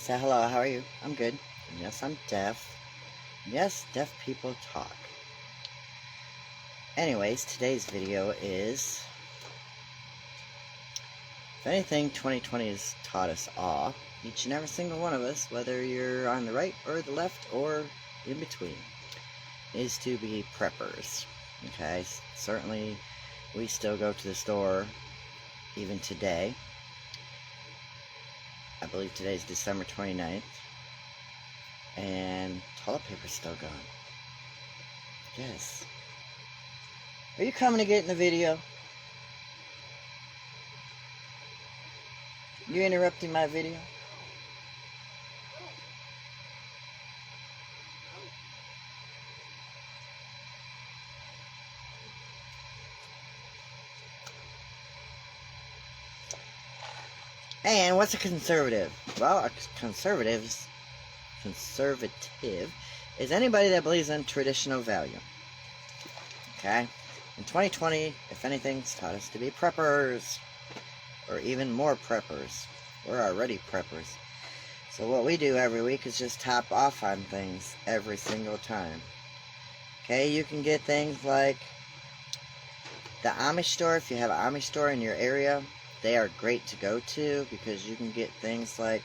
Say hello, how are you? I'm good. And yes, I'm deaf. And yes, deaf people talk. Anyways, today's video is, if anything 2020 has taught us all, each and every single one of us, whether you're on the right or the left or in between, is to be preppers. Okay, certainly we still go to the store even today. I believe today's December 29th, and toilet paper's still gone. Yes. Are you coming to get in the video? You interrupting my video? And what's a conservative? Well, a conservative is anybody that believes in traditional value. Okay? In 2020, if anything, it's taught us to be preppers. Or even more preppers. We're already preppers. So what we do every week is just top off on things every single time. Okay, you can get things like the Amish store. If you have an Amish store in your area, they are great to go to because you can get things like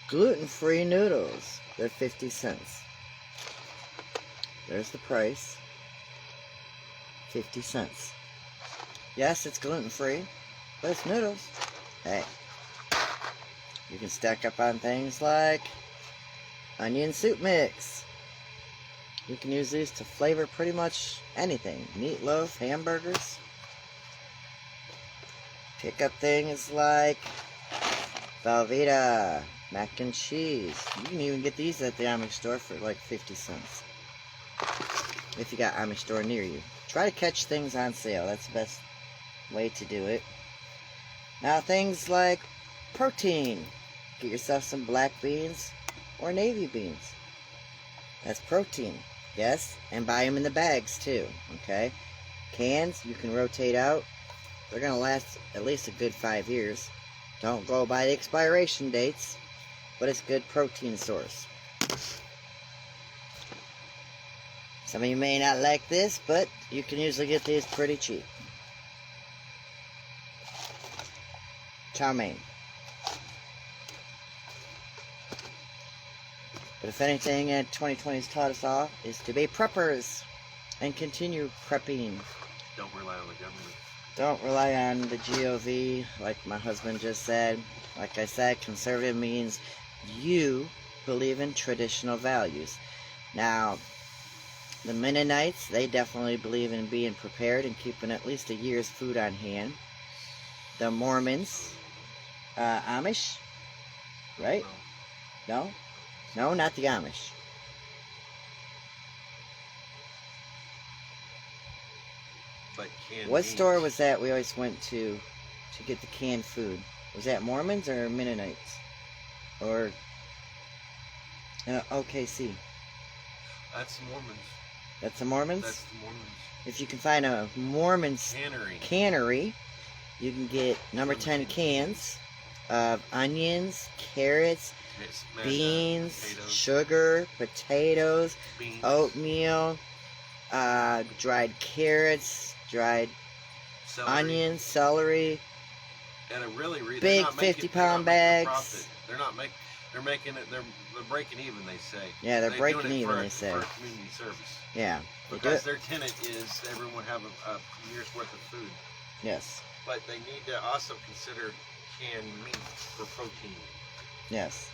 gluten-free noodles. They're 50 cents. There's the price. 50 cents. Yes, it's gluten-free, but it's noodles. Hey. You can stack up on things like onion soup mix. You can use these to flavor pretty much anything. Meatloaf, hamburgers. Pick up things like Velveeta, mac and cheese. You can even get these at the Amish store for like 50 cents. If you got Amish store near you. Try to catch things on sale. That's the best way to do it. Now things like protein. Get yourself some black beans or navy beans. That's protein. Yes, and buy them in the bags too. Okay? Cans, you can rotate out. They're going to last at least a good 5 years. Don't go by the expiration dates, but it's a good protein source. Some of you may not like this, but you can usually get these pretty cheap. Chow mein. But if anything 2020 has taught us all is to be preppers and continue prepping. Don't rely on the government. Don't rely on the GOV, like my husband just said. Like I said, conservative means you believe in traditional values. Now, the Mennonites, they definitely believe in being prepared and keeping at least a year's food on hand. The Mormons, Amish, right? No? No, not the Amish. But what store was that we always went to get the canned food? Was that Mormons or Mennonites? Or OKC? That's the Mormons. That's the Mormons? That's the Mormons. If you can find a Mormon's cannery, you can get number 10 cans of onions, carrots, beans, potatoes, sugar, potatoes, beans, oatmeal, dried carrots, dried onions, celery, and a really big 50-pound bags. They're making it. They're breaking even. They say. Yeah, they're breaking even. They say. For community service. Yeah. Because their tenant is everyone have a year's worth of food. Yes. But they need to also consider canned meat for protein. Yes.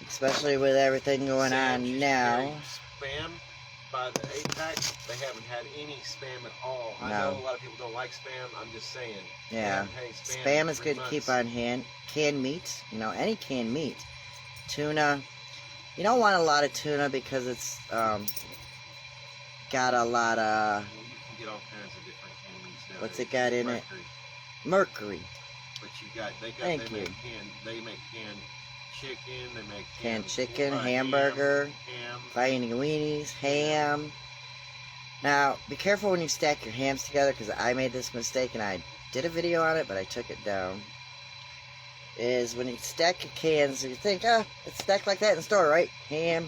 Especially with everything going on now. Spam by the 8-pack, they haven't had any spam at all. I know a lot of people don't like spam. I'm just saying. Yeah. Spam is good to keep on hand. Canned meat, any canned meat. Tuna. You don't want a lot of tuna because it's got a lot of. Well, you can get all kinds of different canned meats now. What's it got in it? Mercury. But they make canned chicken, they make canned chicken, hamburger, ham, fighting weenies, ham. Now, be careful when you stack your hams together because I made this mistake and I did a video on it, but I took it down. is when you stack your cans, you think, oh, it's stacked like that in the store, right? Ham.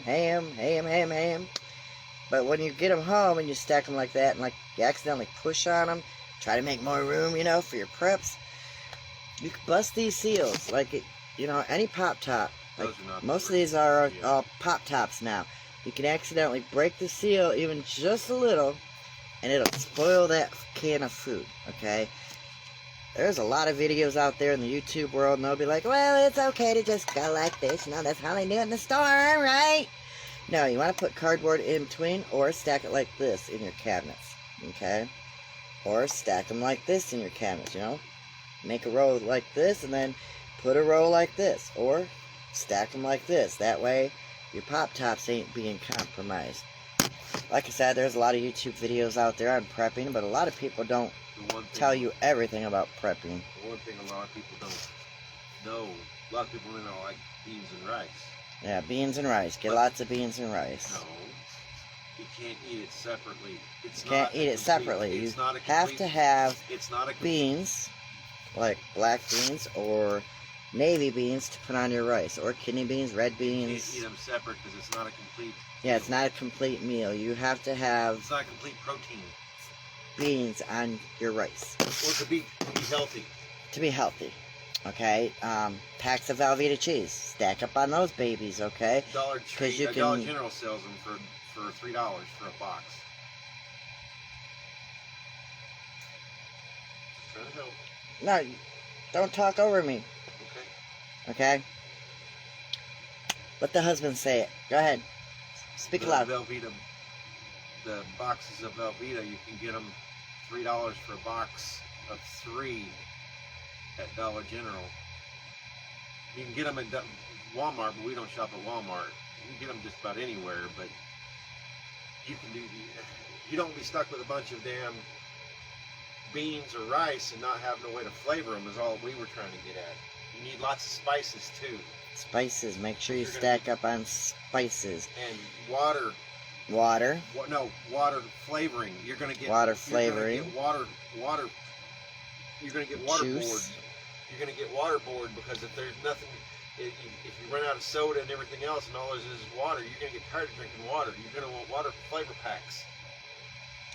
But when you get them home and you stack them like that and like you accidentally push on them, try to make more room, you know, for your preps, you can bust these seals. Like, you know, any pop top. Like, most of these are all pop tops now. You can accidentally break the seal even just a little, and it'll spoil that can of food, okay? There's a lot of videos out there in the YouTube world, and they'll be like, well, it's okay to just go like this. You know, that's how they do it in the store, right? No, you want to put cardboard in between, or stack it like this in your cabinets, okay? Or stack them like this in your cabinets, you know? Make a row like this, and then put a row like this, or stack them like this. That way, your pop tops ain't being compromised. Like I said, there's a lot of YouTube videos out there on prepping, but a lot of people don't tell you everything about prepping. The one thing a lot of people don't know, a lot of people don't like beans and rice. Yeah, beans and rice. Get lots of beans and rice. No, you can't eat it separately. You can't eat it separately. You have to have beans, like black beans or navy beans to put on your rice, or kidney beans, red beans. You can't eat them separate because it's not a complete. Yeah, it's not a complete meal. You have to have. It's not a complete protein. Beans on your rice. Or to be healthy. To be healthy. Okay. Packs of Velveeta cheese. Stack up on those babies. Okay. Dollar General sells them for $3 for a box. Just trying to help. No, don't talk over me. Okay. Okay. Let the husband say it. Go ahead. Speak loud. Velveeta. The boxes of Velveeta, you can get them $3 for a box of 3 at Dollar General. You can get them at Walmart, but we don't shop at Walmart. You can get them just about anywhere, but you don't be stuck with a bunch of damn beans or rice and not have no way to flavor them is all we were trying to get at. You need lots of spices too. Spices. Make sure you stack up on spices. And water. Water. No, water flavoring. You're going to get water flavoring. You're going to get waterboard. You're going to get waterboard because if there's nothing, if you run out of soda and everything else, and all there is water, you're going to get tired of drinking water. You're going to want water flavor packs.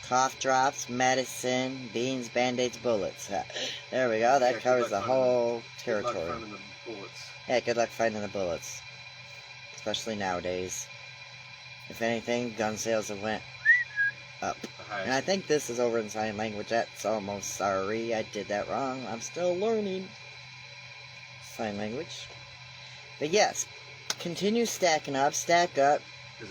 Cough drops, medicine, beans, band-aids, bullets. There we go. That covers the whole territory. Good luck finding the bullets. Yeah, good luck finding the bullets, especially nowadays. If anything, gun sales have went up. And I think this is over in sign language. That's almost sorry. I did that wrong. I'm still learning sign language. But yes, continue stacking up. Stack up.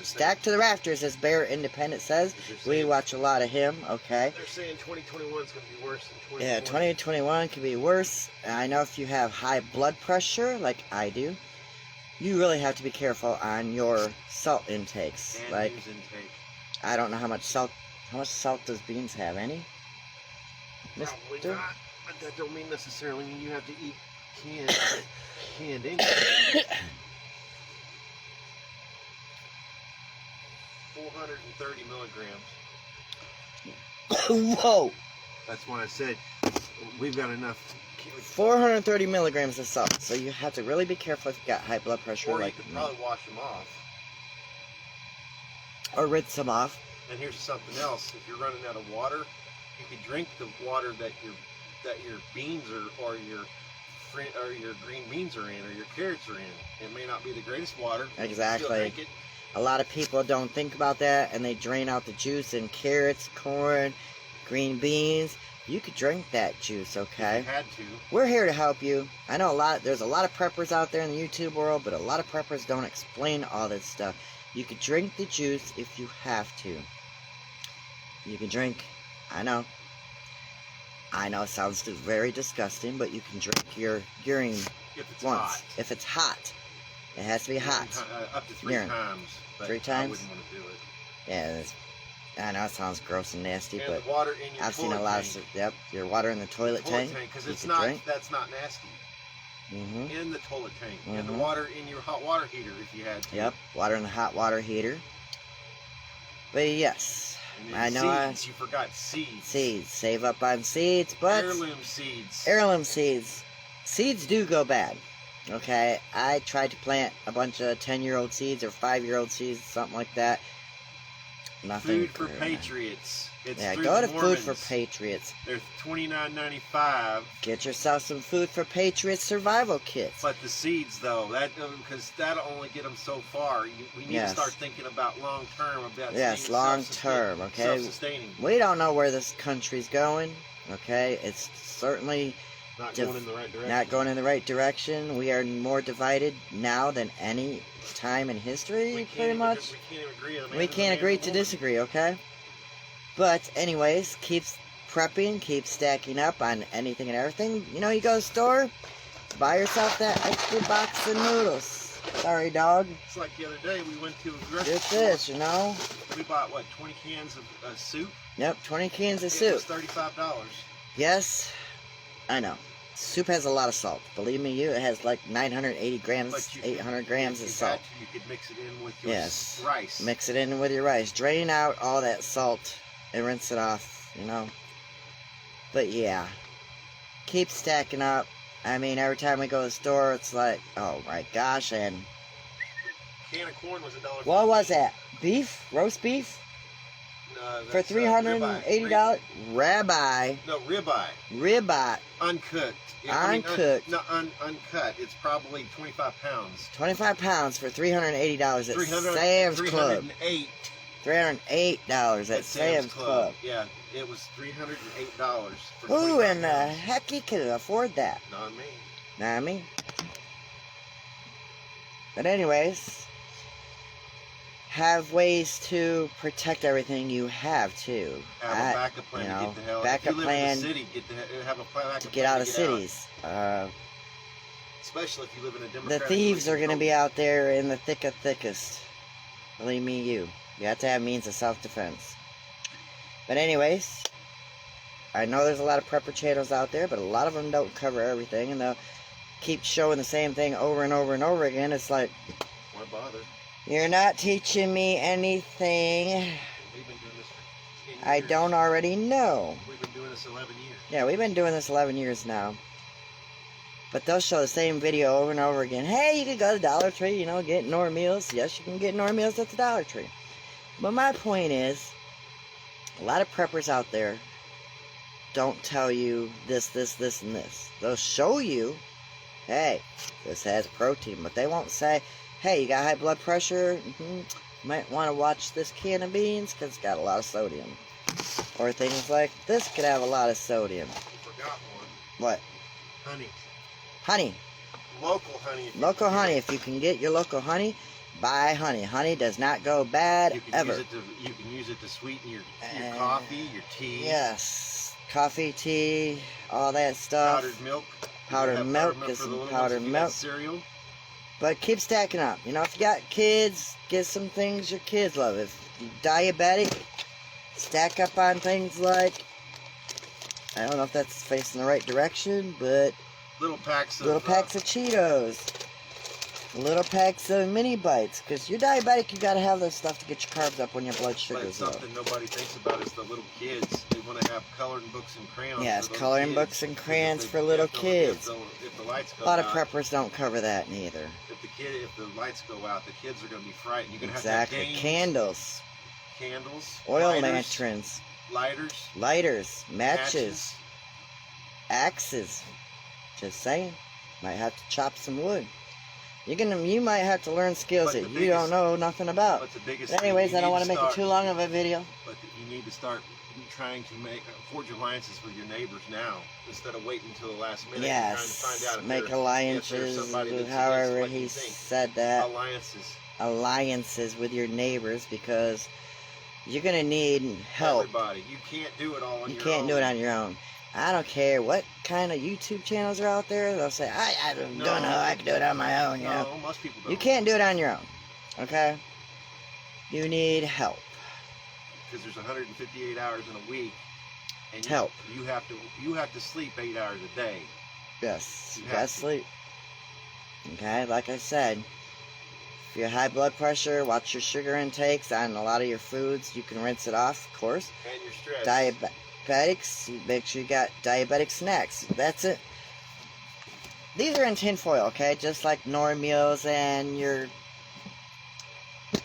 Stack to the rafters, as Bear Independent says. We watch a lot of him, okay? They're saying 2021 is going to be worse than 2020. Yeah, 2021 could be worse. I know if you have high blood pressure, like I do, you really have to be careful on your salt intakes. And like, intake. I don't know how much salt does beans have? Any? Probably not, but that don't mean necessarily you have to eat canned ink. 430 milligrams. Whoa! That's why I said we've got enough. 430 milligrams of salt. So you have to really be careful if you got high blood pressure. Or like you could probably wash them off. Or rinse them off. And here's something else: if you're running out of water, you could drink the water that your beans or your green beans are in, or your carrots are in. It may not be the greatest water. Exactly. A lot of people don't think about that, and they drain out the juice in carrots, corn, green beans. You could drink that juice, okay? If you had to. We're here to help you. I know there's a lot of preppers out there in the YouTube world, but a lot of preppers don't explain all this stuff. You could drink the juice if you have to. You can drink, I know it sounds very disgusting, but you can drink your urine if it's once. Hot. If it's hot. It has to be hot. Up to 3 urine. times. But 3 times? I wouldn't want to do it. Yeah, I know it sounds gross and nasty, and but the water in your I've seen a lot of your water in the toilet tank. Because that's not nasty. Mm-hmm. In the toilet tank. Mm-hmm. And the water in your hot water heater if you had to. Yep, water in the hot water heater. But yes, I know. Seeds, you forgot seeds. Seeds, save up on seeds, but heirloom seeds. Heirloom seeds. Seeds do go bad. Okay, I tried to plant a bunch of 10-year-old seeds or 5-year-old seeds, something like that. Nothing. Food for Patriots. It's Yeah, through go the to Mormons. Food for Patriots. They're $29.95. Get yourself some Food for Patriots survival kits. But the seeds, though, that because that'll only get them so far. We need to start thinking about long term. About yes, long term. Okay, self-sustaining. We don't know where this country's going. Okay, it's certainly Not going in the right direction. not going in the right direction. We are more divided now than any time in history, pretty much. We can't even agree. We can't agree to disagree, okay? But anyways, keep prepping, keep stacking up on anything and everything. You know, you go to the store, buy yourself that extra box of noodles. Sorry, dog. It's like the other day we went to a grocery Get store. this, you know? We bought, what, 20 cans of soup? Yep, 20 cans of It soup. was $35. Yes, I know. Soup has a lot of salt. Believe me, it has like 980 grams, But you 800 grams of salt. You could mix it in with your Yes. rice. Mix it in with your rice. Drain out all that salt and rinse it off, you know. But yeah, keep stacking up. I mean, every time we go to the store, it's like, oh my gosh, and Can of corn was $1. what was that? Beef? Roast beef? For That's, $380? Rabbi. No, ribeye. Ribeye. Uncooked. Uncooked. Uncut. It's probably 25 pounds. 25 pounds for $380 at Sam's Club. $308 at Sam's Club. Yeah, it was $308. For Who 25 in the pounds. heck you could afford that? Not me. Not me. But anyways, have ways to protect everything you have too. Have a backup plan you to know, get the hell. backup if you live plan in the city, have a backup to plan get out of out. cities. Especially if you live in a The Democratic. thieves are going to be out there in the thick of thickest. Believe me, you have to have means of self-defense. But anyways, I know there's a lot of prepper channels out there, but a lot of them don't cover everything, and they'll keep showing the same thing over and over and over again. It's like, Why bother? you're not teaching me anything We've been doing this for 10 years. I don't already know. We've been doing this 11 years. Yeah, we've been doing this 11 years now. But they'll show the same video over and over again. Hey, you can go to Dollar Tree, you know, get Nor Meals. Yes, you can get Nor Meals at the Dollar Tree. But my point is, a lot of preppers out there don't tell you this, and this. They'll show you, hey, this has protein, but they won't say, hey, you got high blood pressure? Might want to watch this can of beans because it's got a lot of sodium. Or things like this could have a lot of sodium. You forgot one. What? Honey. Honey. Local honey. Local honey. If you can get your local honey, buy honey. Honey does not go bad You can ever. you can use it to sweeten your coffee, your tea. Yes. Coffee, tea, all that stuff. Powdered milk. Powdered milk, for get the some little ones powdered if you got milk. Cereal. But keep stacking up. You know, if you got kids, get some things your kids love. If you're diabetic, stack up on things like, I don't know if that's facing the right direction, but Little packs of Cheetos. Little packs of mini bites. Because you're diabetic, you gotta have this stuff to get your carbs up when your blood But sugar's low. something nobody thinks about is the little kids. They want to have coloring books and crayons. Yes, for those coloring kids. books and crayons If for little kids. If the lights go A lot out, of preppers don't cover that neither. if the lights go out, the kids are going to be frightened. You're going to Exactly. have to have Candles, candles, oil lighters, lanterns, lighters, matches, axes. Just saying. Might have to chop some wood. You might have to learn skills But that the you don't biggest- know nothing about. But the biggest But thing anyways, you I don't need want to make it start- too long of a video. But you need to start trying to forge alliances with your neighbors now instead of waiting until the last minute. and trying to Yes, find out if make there's alliances, somebody that's against however what he you think. said that. Alliances. Alliances with your neighbors, because you're going to need help. Everybody. You can't do it all on You your can't own. do it on your own. I don't care what kind of YouTube channels are out there. They'll say, I don't know, I can do it on my own, you know. No, most people don't. You can't do it on your own, okay? You need help. Because there's 158 hours in a week. And Help. You have to sleep 8 hours a day. Yes, You you have gotta to. sleep. Okay, like I said, if you have high blood pressure, watch your sugar intakes on a lot of your foods. You can rinse it off, of course. And you're stressed. Diabetics, make sure you got diabetic snacks. That's it. these are in tin foil, okay? Just like Nor Meals and your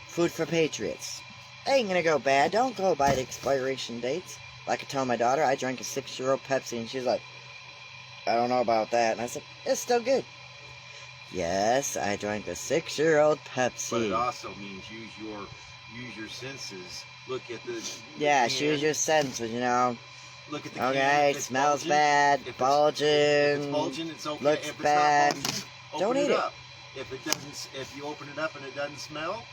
Food for Patriots. They ain't gonna go bad. Don't go by the expiration dates. Like I told my daughter, I drank a 6-year-old Pepsi, and she's like, I don't know about that. And I said, it's still good. Yes, I drank a 6-year-old Pepsi. But it also means use your senses. Look at the Yeah, can. use your senses, you know. Look at the can. Okay, If it it's smells bulging, bad, if bulging. If it's bulging, it's okay. Looks If it's bad, not bulging, don't open eat it it. up. If you open it up and it doesn't smell,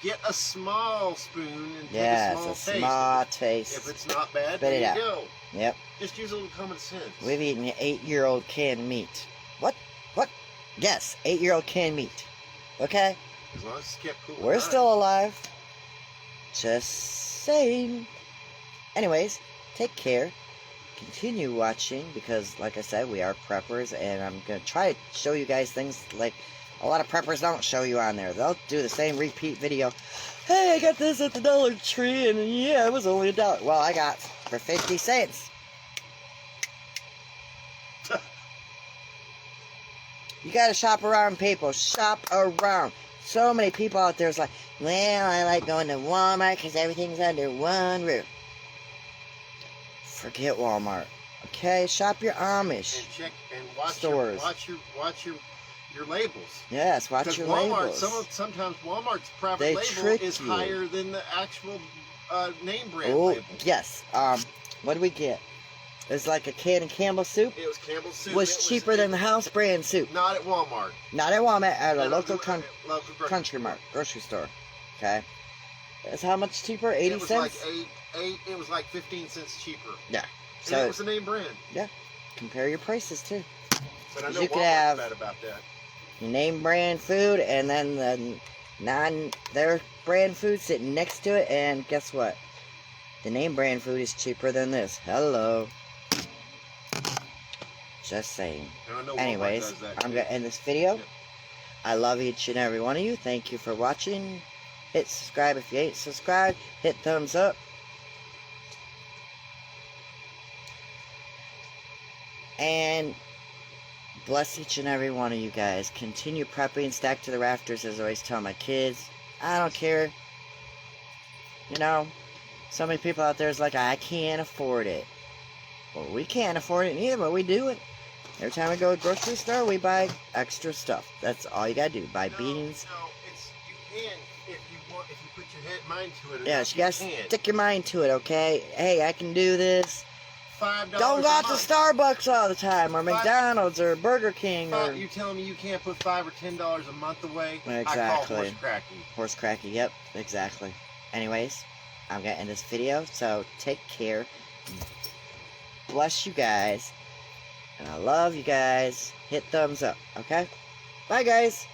get a small spoon and Yeah, take a it's small a taste. small If taste. it's not bad, Spit it there out. you go. Yep. Just use a little common sense. We've eaten 8-year-old canned meat. What? Yes, 8-year-old canned meat. Okay? As long as it's kept cool. We're still alive. Just saying. Anyways, take care. Continue watching because, like I said, we are preppers, and I'm going to try to show you guys things like a lot of preppers don't show you on there. They'll do the same repeat video. Hey, I got this at the Dollar Tree, and yeah, it was only $1. Well, I got for 50 cents. You gotta shop around, people. Shop around. So many people out there is like, well, I like going to Walmart because everything's under one roof. Forget Walmart. Okay, shop your Amish. And check and watch stores. Watch your labels. Yes, watch your Walmart, labels. Sometimes Walmart's private They label trick is you. higher than the actual name brand Oh, label. yes. What did we get? It was like a can of Campbell soup. It was Campbell's soup. Was cheaper than the house brand soup. Not at Walmart. Not at Walmart, at a At local local country mart, grocery store. Okay. That's how much cheaper? 80 it was cents? Like it was like 15 cents cheaper. Yeah. And it So was the name brand. compare your prices too. But I know You could Walmart's have- bad about that. Your name brand food and then the their brand food sitting next to it, and guess what? The name brand food is cheaper than this. Hello. Just saying. And I know Walmart Anyways, does that I'm too. going to end this video. Yeah. I love each and every one of you. Thank you for watching. Hit subscribe if you ain't subscribed. Hit thumbs up. And bless each and every one of you guys. Continue prepping, stack to the rafters, as I always tell my kids. I don't care. You know, so many people out there is like, I can't afford it. Well, we can't afford it neither, but we do it. Every time we go to the grocery store, we buy extra stuff. That's all you gotta do. Buy beans. No, you can if you put your mind to it. Yeah, enough, you gotta can. stick your mind to it, okay? Hey, I can do this. $5 Don't go a out to month. Starbucks all the time, or McDonald's, or Burger King, or You telling me you can't put $5 or $10 a month away? I Exactly. call horse cracking. horse cracky. Yep, exactly. Anyways, I'm gonna end this video, so take care. Bless you guys. And I love you guys. Hit thumbs up, okay? Bye, guys.